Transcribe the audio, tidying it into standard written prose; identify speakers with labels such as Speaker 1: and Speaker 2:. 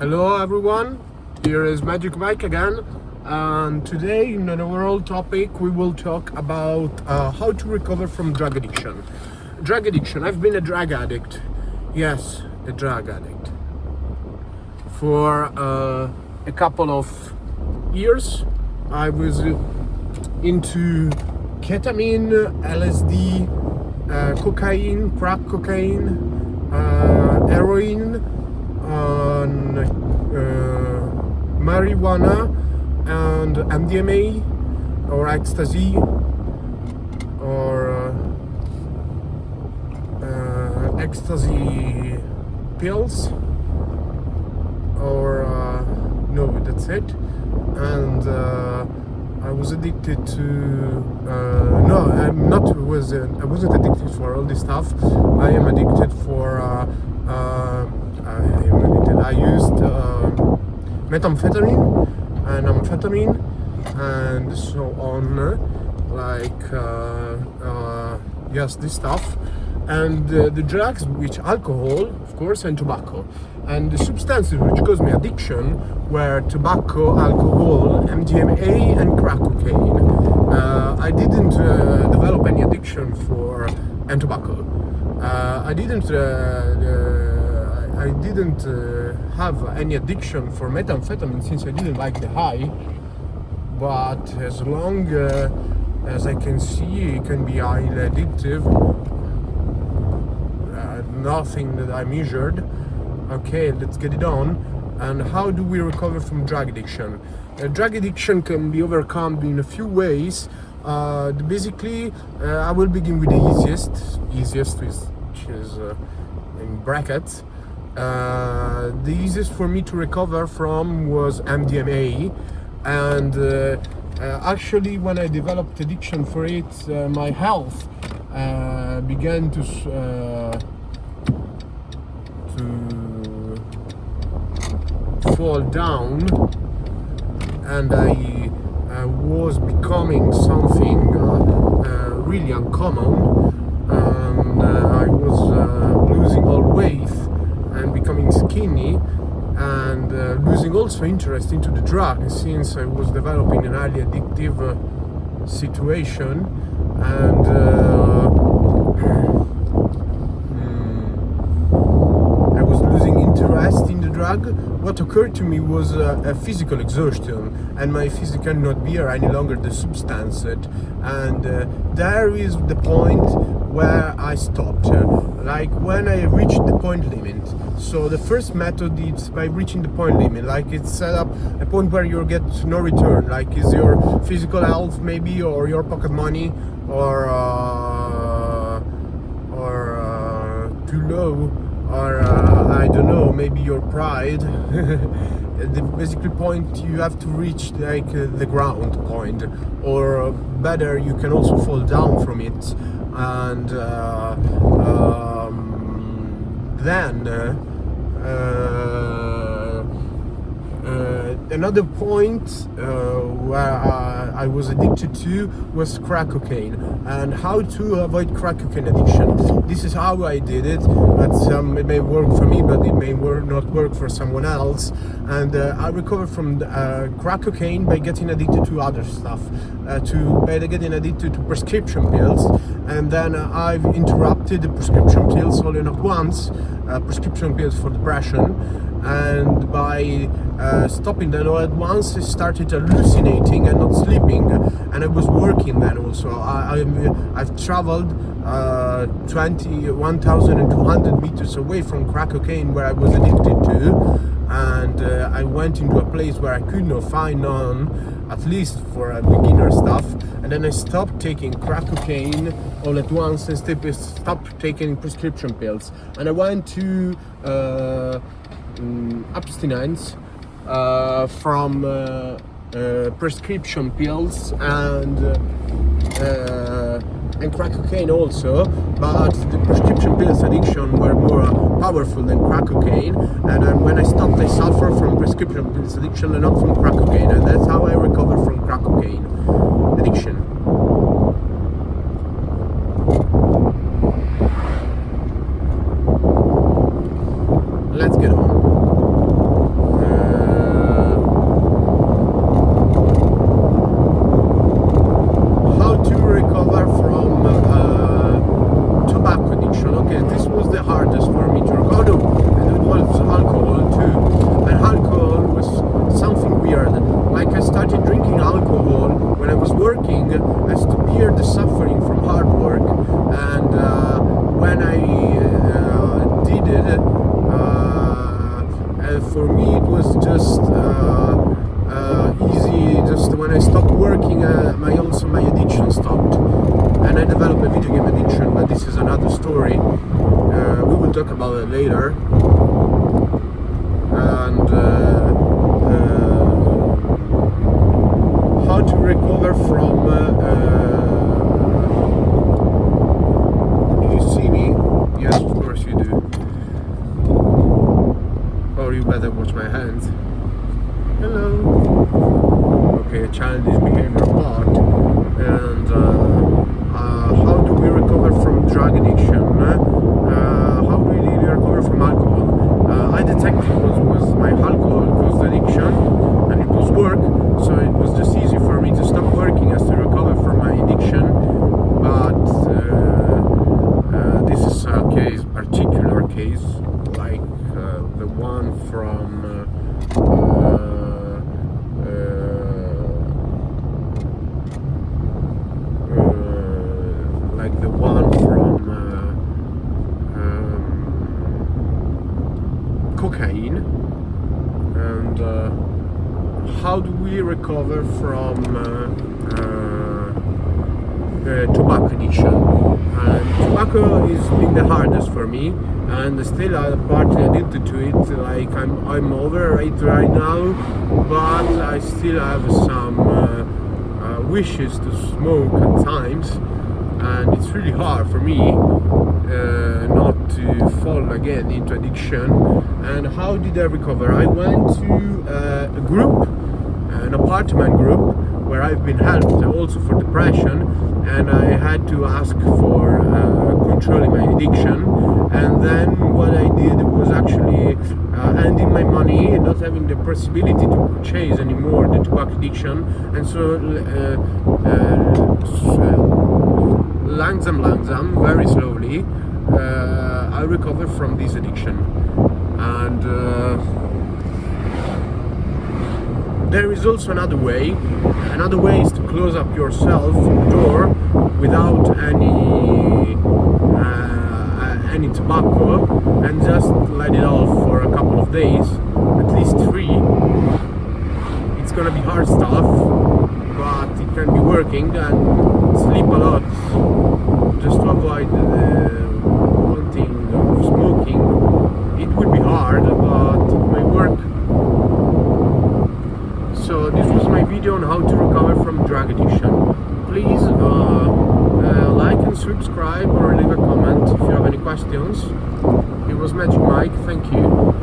Speaker 1: Hello everyone, here is Magic Mike again, and today in an overall topic we will talk about how to recover from drug addiction. Drug addiction, I've been a drug addict, yes, a drug addict, for a couple of years. I was into ketamine, LSD, cocaine, crack cocaine, heroin, marijuana and MDMA or ecstasy or ecstasy pills or no, that's it. And I was addicted to no, I'm not was I wasn't addicted for all this stuff. I am addicted for I used methamphetamine and amphetamine and so on, yes, this stuff, and the drugs, which alcohol, of course, and tobacco, and the substances which caused me addiction were tobacco, alcohol, MDMA, and crack cocaine. I didn't develop any addiction for and tobacco. I didn't have any addiction for methamphetamine since I didn't like the high, but as long as I can see, it can be highly addictive. Nothing that I measured. Okay, let's get it on. And how do we recover from drug addiction? Drug addiction can be overcome in a few ways. Basically, I will begin with the easiest, which is in brackets. The easiest for me to recover from was MDMA, and actually when I developed addiction for it, my health began to fall down, and I was becoming something really uncommon, and I was losing all weight and becoming skinny, and losing also interest into the drug, since I was developing an highly addictive situation. And I was losing interest in the drug. What occurred to me was a physical exhaustion, and my physical cannot bear any longer the substance. And there is the point where I stopped, like when I reached the point limit. So the first method is by reaching the point limit, like it's set up a point where you get no return, like is your physical health maybe, or your pocket money, or too low, or I don't know, maybe your pride. The basically point you have to reach, like the ground point, or better, you can also fall down from it. And then another point where I was addicted to was crack cocaine, and how to avoid crack cocaine addiction. This is how I did it, but it may work for me, but it may not work for someone else. And I recovered from crack cocaine by getting addicted to other stuff, by getting addicted to prescription pills, and then I've interrupted the prescription pills all at once, prescription pills for depression, and by stopping them all at once, I started hallucinating and not sleeping, and I was working then also. I've traveled 1,200 meters away from crack cocaine, where I was addicted to, and I went into a place where I could not find none, at least for beginner stuff. And then I stopped taking crack cocaine all at once and stopped taking prescription pills, and I went to abstinence from prescription pills and crack cocaine also, but the prescription pills addiction were more powerful than crack cocaine, and when I stopped, I suffered from prescription pills addiction and not from crack cocaine, and that's how I recovered from crack cocaine addiction. Let's get on. for me it was just easy. Just when I stopped working, my addiction stopped, and I developed a video game addiction. But this is another story. We will talk about it later. And how to recover from. You see me? Yes, of course you do. Or you better watch my hands. Hello. Okay, childish behavior part. And how do we recover from drug addiction? How do we recover from alcohol? I detected it was my alcohol-caused addiction, and it was work, so it was just easy for me to stop working as to recover from my addiction. But this is a particular case, like the one from cocaine. And how do we recover from tobacco addiction? Tobacco is been the hardest for me, and still I'm partly addicted to it. Like I'm over it right now, but I still have some wishes to smoke at times, and it's really hard for me not to fall again into addiction. And how did I recover? I went to a group, an apartment group, where I've been helped also for depression, and I had to ask for controlling my addiction. And then what I did was actually ending my money, not having the possibility to purchase anymore the tobacco addiction, and so langsam, very slowly, I recovered from this addiction. And there is also another way. Another way is to close up yourself door without any tobacco, and just let it off for a couple of days, at least 3. It's gonna be hard stuff, but it can be working. And sleep a lot, just to avoid wanting of smoking. It will be hard, but it may work. So this was my video on how to recover from drug addiction. Please like and subscribe, or leave a comment if you have any questions. It was Magic Mike, thank you.